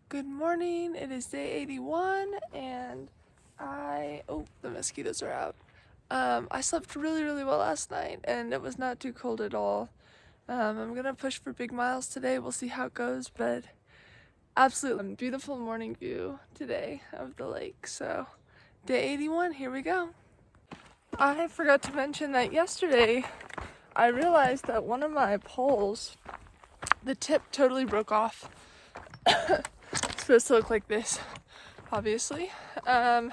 Good morning, it is day 81 and the mosquitoes are out. I slept really well last night and it was not too cold at all. I'm gonna push for big miles today, we'll see how it goes, but absolutely beautiful morning view today of the lake. So day 81, here we go. I forgot to mention that yesterday I realized that one of my poles, the tip totally broke off. It's supposed to look like this, obviously. And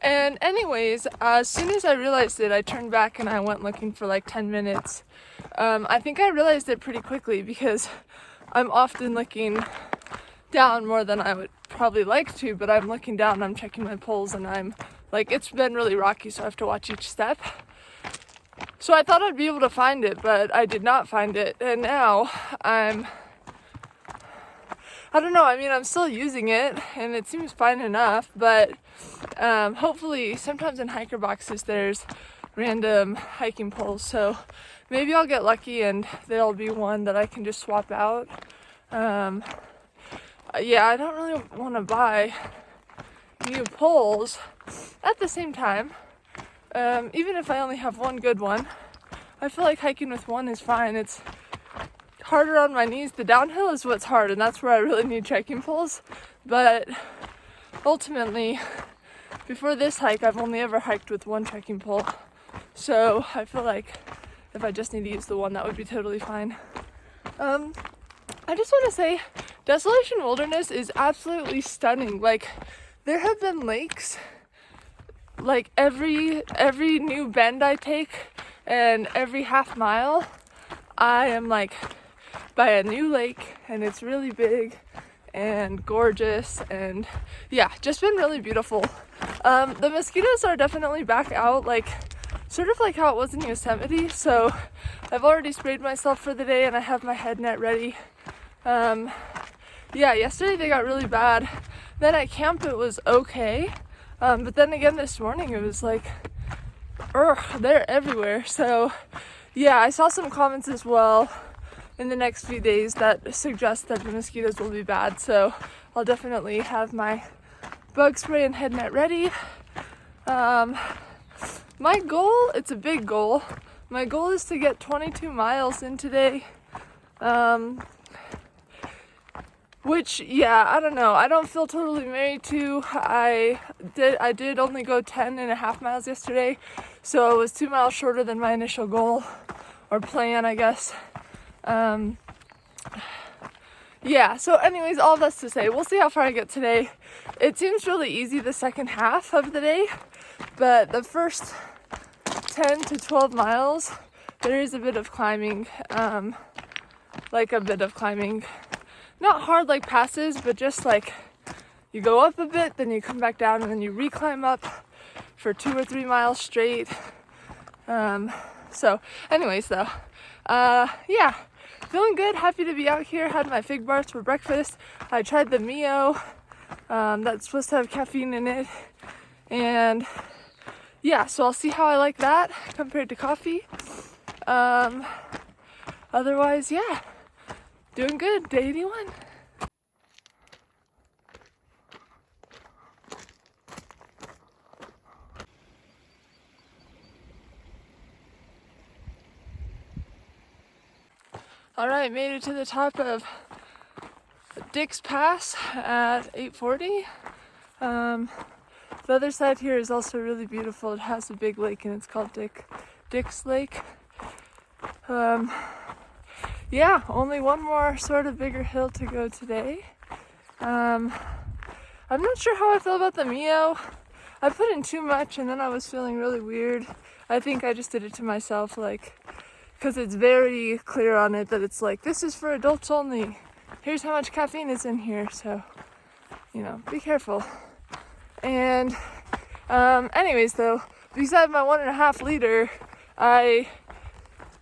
anyways, as soon as I realized it, I turned back and I went looking for like 10 minutes. I think I realized it pretty quickly because I'm often looking down more than I would probably like to, but I'm looking down, I'm checking my poles, and I'm like, it's been really rocky, so I have to watch each step. So I thought I'd be able to find it, but I did not find it, and now I don't know, I'm still using it and it seems fine enough, but hopefully sometimes in hiker boxes there's random hiking poles, so maybe I'll get lucky and there'll be one that I can just swap out. Yeah, I don't really want to buy new poles at the same time. Even if I only have one good one, I feel like hiking with one is fine. It's harder on my knees. The downhill is what's hard, and that's where I really need trekking poles. But ultimately, before this hike, I've only ever hiked with one trekking pole. So I feel like if I just need to use the one, that would be totally fine. I just want to say, Desolation Wilderness is absolutely stunning. Like, there have been lakes, like every new bend I take and every half mile, I am like by a new lake, and it's really big and gorgeous, and yeah, just been really beautiful. The mosquitoes are definitely back out, like sort of like how it was in Yosemite, so I've already sprayed myself for the day and I have my head net ready. Yeah, yesterday they got really bad. Then at camp it was okay, but then again this morning it was like, they're everywhere. So yeah, I saw some comments as well in the next few days that suggest that the mosquitoes will be bad, so I'll definitely have my bug spray and head net ready. My goal, it's a big goal, my goal is to get 22 miles in today, which, yeah, I don't know, I don't feel totally married to. I did only go 10.5 miles yesterday, so it was 2 miles shorter than my initial goal, or plan, I guess. Yeah, so anyways, all that's to say, we'll see how far I get today. It seems really easy the second half of the day, but the first 10 to 12 miles, there is a bit of climbing, not hard like passes, but just like you go up a bit, then you come back down, and then you reclimb up for 2 or 3 miles straight. So anyways though, yeah, feeling good, happy to be out here. Had my fig bars for breakfast. I tried the Mio, that's supposed to have caffeine in it, and yeah, so I'll see how I like that compared to coffee. Otherwise, yeah, doing good, day 81. All right, made it to the top of Dick's Pass at 8:40. The other side here is also really beautiful. It has a big lake and it's called Dick's Lake. Yeah, only one more sort of bigger hill to go today. I'm not sure how I feel about the Mio. I put in too much and then I was feeling really weird. I think I just did it to myself, like, because it's very clear on it that it's like, this is for adults only. Here's how much caffeine is in here, so, be careful. And anyways though, beside my 1.5 liter,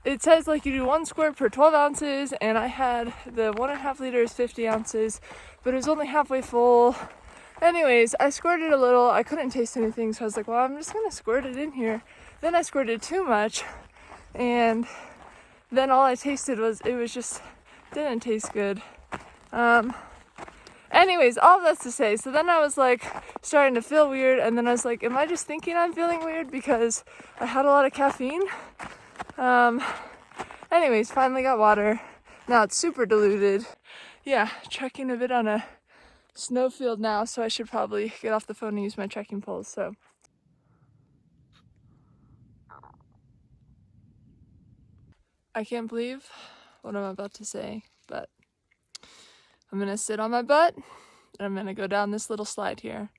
it says like you do 1 squirt per 12 ounces, and I had the 1.5 liters 50 ounces, but it was only halfway full. Anyways, I squirted a little. I couldn't taste anything, so I was like, well, I'm just gonna squirt it in here. Then I squirted too much, and then all I tasted was, it was just, didn't taste good. Anyways, all of that's to say, so then I was like starting to feel weird, and then I was like, am I just thinking I'm feeling weird because I had a lot of caffeine? Anyways, finally got water. Now it's super diluted. Yeah, trekking a bit on a snowfield now, so I should probably get off the phone and use my trekking poles. So I can't believe what I'm about to say, but I'm gonna sit on my butt and I'm gonna go down this little slide here.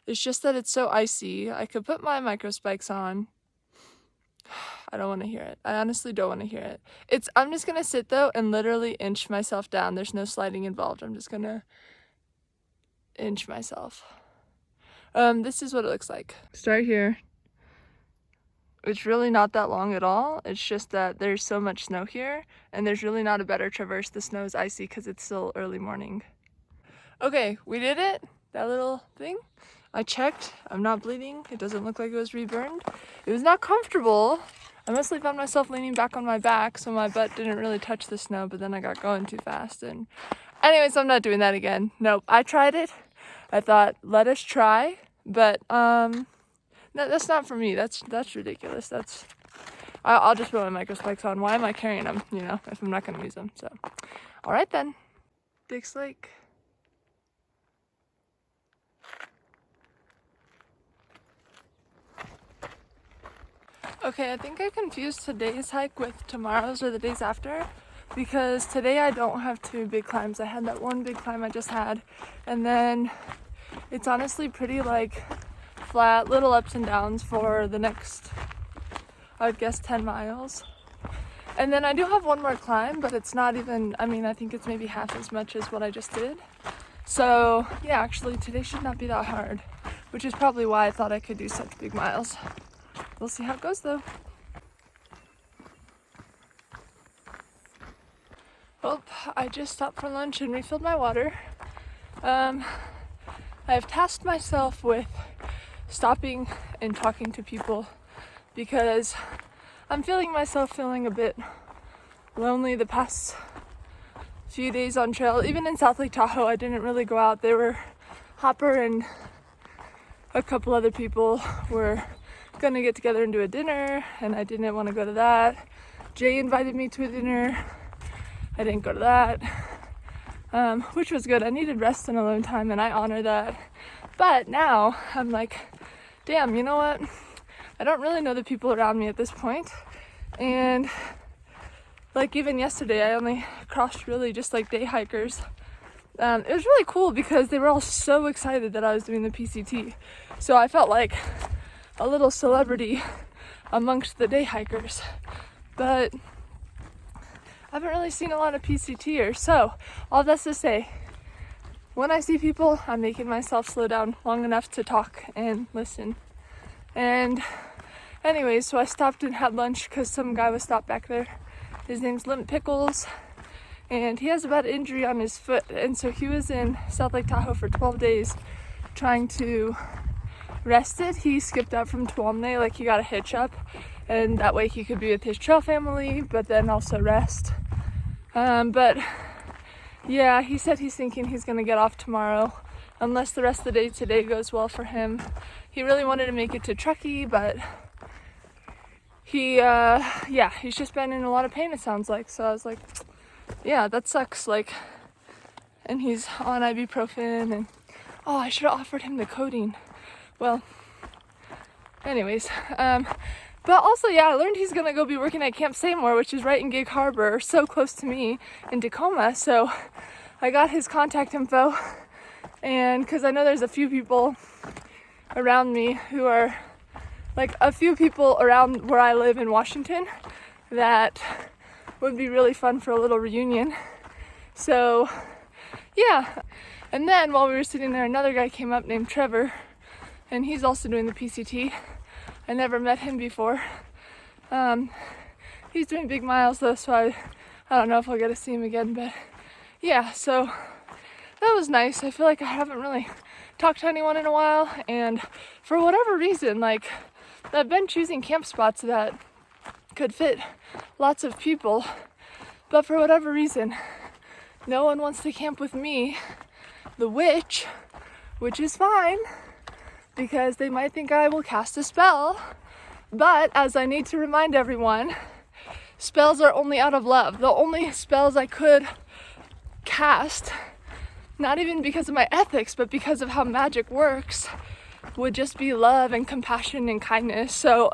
It's just that it's so icy. I could put my micro spikes on. I don't want to hear it. I honestly don't want to hear it. I'm just gonna sit though and literally inch myself down. There's no sliding involved. I'm just gonna inch myself. This is what it looks like. Start here. It's really not that long at all. It's just that there's so much snow here, and there's really not a better traverse. The snow is icy because it's still early morning. Okay, we did it. That little thing. I checked. I'm not bleeding. It doesn't look like it was reburned. It was not comfortable. I mostly found myself leaning back on my back, so my butt didn't really touch the snow, but then I got going too fast. And anyways, I'm not doing that again. Nope, I tried it. I thought, let us try, but no, that's not for me. That's ridiculous. I'll just put my micro spikes on. Why am I carrying them, if I'm not going to use them? So, all right then. Dix Lake. Okay, I think I confused today's hike with tomorrow's or the days after, because today I don't have two big climbs. I had that one big climb I just had, and then it's honestly pretty flat, little ups and downs for the next, I would guess, 10 miles. And then I do have one more climb, but it's not even, I think it's maybe half as much as what I just did. So yeah, actually today should not be that hard, which is probably why I thought I could do such big miles. We'll see how it goes though. Well, I just stopped for lunch and refilled my water. I've tasked myself with stopping and talking to people because I'm feeling a bit lonely the past few days on trail. Even in South Lake Tahoe, I didn't really go out. There were Hopper and a couple other people were gonna get together and do a dinner, and I didn't want to go to that. Jay invited me to a dinner. I didn't go to that, which was good. I needed rest and alone time, and I honor that. But now I'm like, damn, you know what? I don't really know the people around me at this point. And even yesterday, I only crossed really just day hikers. It was really cool because they were all so excited that I was doing the PCT. So I felt like a little celebrity amongst the day hikers. But I haven't really seen a lot of PCTers. So all that's to say, when I see people, I'm making myself slow down long enough to talk and listen. And anyways, so I stopped and had lunch because some guy was stopped back there. His name's Limp Pickles, and he has a bad injury on his foot, and so he was in South Lake Tahoe for 12 days trying to rest it. He skipped out from Tuolumne, he got a hitch up, and that way he could be with his trail family, but then also rest. But yeah, he said he's thinking he's gonna get off tomorrow, unless the rest of the day today goes well for him. He really wanted to make it to Truckee, but he's just been in a lot of pain, it sounds like. So I was like, yeah, that sucks. And he's on ibuprofen, and I should have offered him the codeine. Well, anyways, but also, yeah, I learned he's gonna go be working at Camp Seymour, which is right in Gig Harbor, so close to me in Tacoma. So I got his contact info, and because I know there's a few people around me who are a few people around where I live in Washington that would be really fun for a little reunion. So yeah, and then while we were sitting there, another guy came up named Trevor, and he's also doing the PCT. I never met him before. He's doing big miles though, so I don't know if I'll get to see him again, but yeah, so that was nice. I feel like I haven't really talked to anyone in a while, and for whatever reason, I've been choosing camp spots that could fit lots of people, but for whatever reason, no one wants to camp with me, the witch, which is fine because they might think I will cast a spell. But as I need to remind everyone, spells are only out of love. The only spells I could cast, not even because of my ethics, but because of how magic works, would just be love and compassion and kindness. So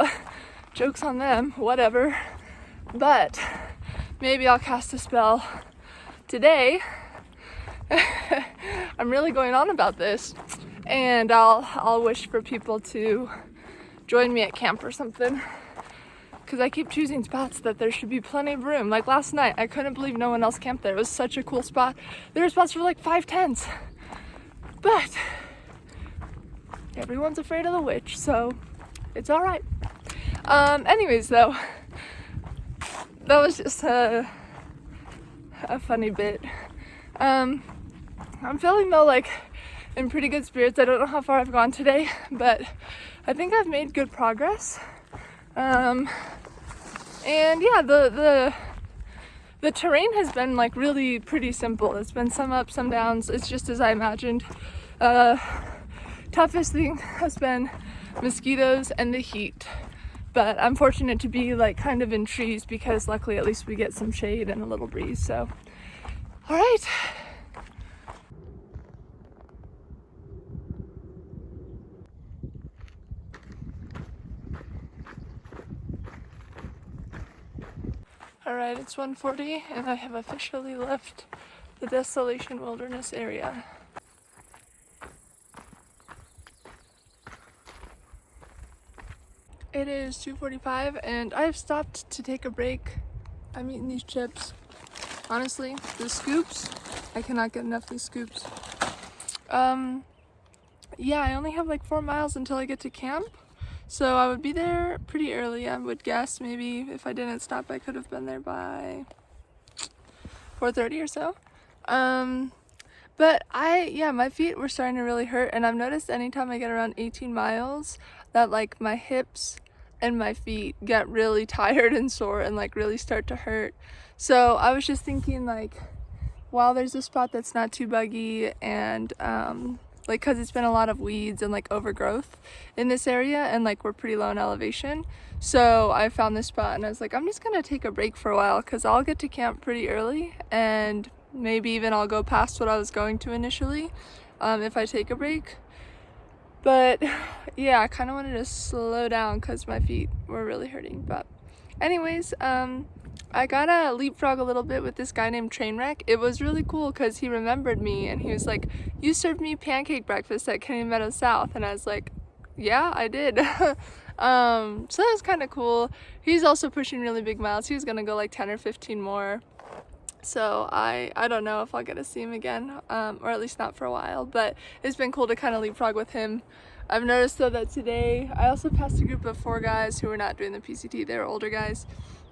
joke's on them, whatever. But maybe I'll cast a spell today. I'm really going on about this, and I'll wish for people to join me at camp or something, because I keep choosing spots that there should be plenty of room. Like last night, I couldn't believe no one else camped there. It was such a cool spot. There were spots for like 5 tents, but everyone's afraid of the witch, so it's all right. Anyways, though, that was just a funny bit. I'm feeling though like in pretty good spirits. I don't know how far I've gone today, but I think I've made good progress. And yeah, the terrain has been like really pretty simple. It's been some ups, some downs. It's just as I imagined. Toughest thing has been mosquitoes and the heat. But I'm fortunate to be like kind of in trees because luckily at least we get some shade and a little breeze. So, all right. All right, it's 1:40 and I have officially left the Desolation Wilderness area. It is 2:45 and I've stopped to take a break. I'm eating these chips. Honestly, the scoops, I cannot get enough of these scoops. Yeah, I only have like 4 miles until I get to camp. So I would be there pretty early, I would guess. Maybe if I didn't stop, I could have been there by 4:30 or so. But my feet were starting to really hurt, and I've noticed anytime I get around 18 miles that like my hips and my feet get really tired and sore and like really start to hurt. So I was just thinking like, while there's a spot that's not too buggy and like because it's been a lot of weeds and like overgrowth in this area and like we're pretty low in elevation, so I found this spot and I was like, I'm just gonna take a break for a while because I'll get to camp pretty early and maybe even I'll go past what I was going to initially if I take a break. But yeah, I kind of wanted to slow down because my feet were really hurting. But anyways, I got a leapfrog a little bit with this guy named Trainwreck. It was really cool because he remembered me and he was like, you served me pancake breakfast at Canyon Meadows South. And I was like, yeah, I did. So that was kind of cool. He's also pushing really big miles. He was going to go like 10 or 15 more. So I don't know if I'll get to see him again, or at least not for a while, but it's been cool to kind of leapfrog with him. I've noticed though that today I also passed a group of 4 guys who were not doing the PCT. They were older guys,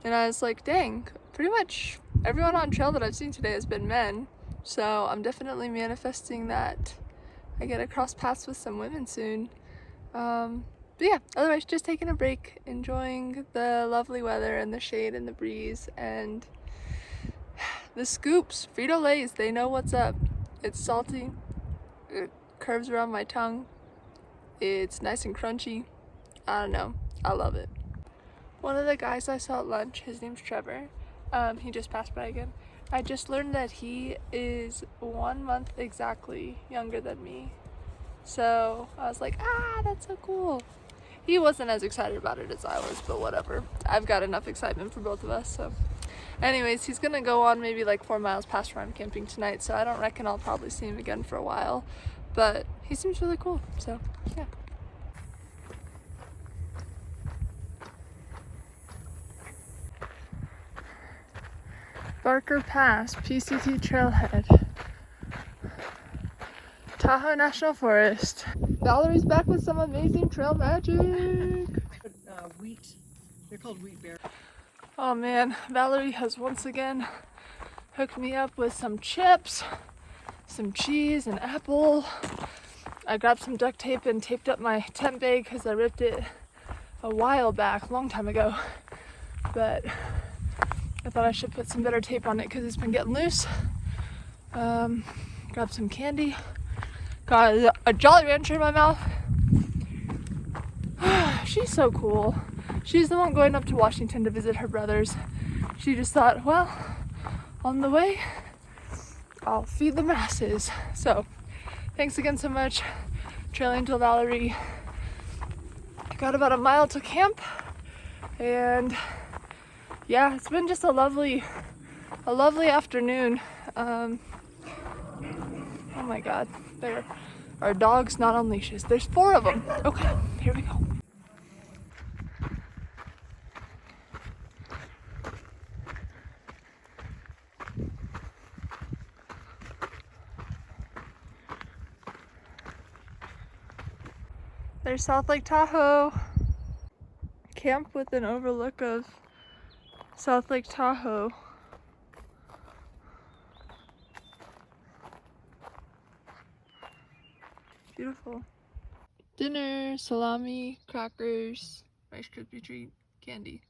and I was like, dang, pretty much everyone on trail that I've seen today has been men. So I'm definitely manifesting that I get to cross paths with some women soon. But yeah, otherwise just taking a break, enjoying the lovely weather and the shade and the breeze and the scoops, Frito-Lays, they know what's up. It's salty, it curves around my tongue, it's nice and crunchy. I don't know, I love it. One of the guys I saw at lunch, his name's Trevor, he just passed by again. I just learned that he is 1 month exactly younger than me. So I was like, that's so cool. He wasn't as excited about it as I was, but whatever. I've got enough excitement for both of us, so. Anyways, he's gonna go on maybe like 4 miles past where I'm camping tonight, so I don't reckon I'll probably see him again for a while. But he seems really cool, so yeah. Barker Pass, PCT Trailhead. Tahoe National Forest. Valerie's back with some amazing trail magic. Wheat. They're called wheat bear. Oh man, Valerie has once again hooked me up with some chips, some cheese, an apple. I grabbed some duct tape and taped up my tent bag because I ripped it a while back, a long time ago. But I thought I should put some better tape on it because it's been getting loose. Grabbed some candy. Got a Jolly Rancher in my mouth. She's so cool. She's the one going up to Washington to visit her brothers. She just thought, well, on the way, I'll feed the masses. So, thanks again so much, Trail Angel Valerie. I got about a mile to camp, and yeah, it's been just a lovely afternoon. Oh my God, there are dogs not on leashes. There's 4 of them. Okay, here we go. There's South Lake Tahoe. Camp with an overlook of South Lake Tahoe. Beautiful. Dinner, salami, crackers, Rice Krispie treat, candy.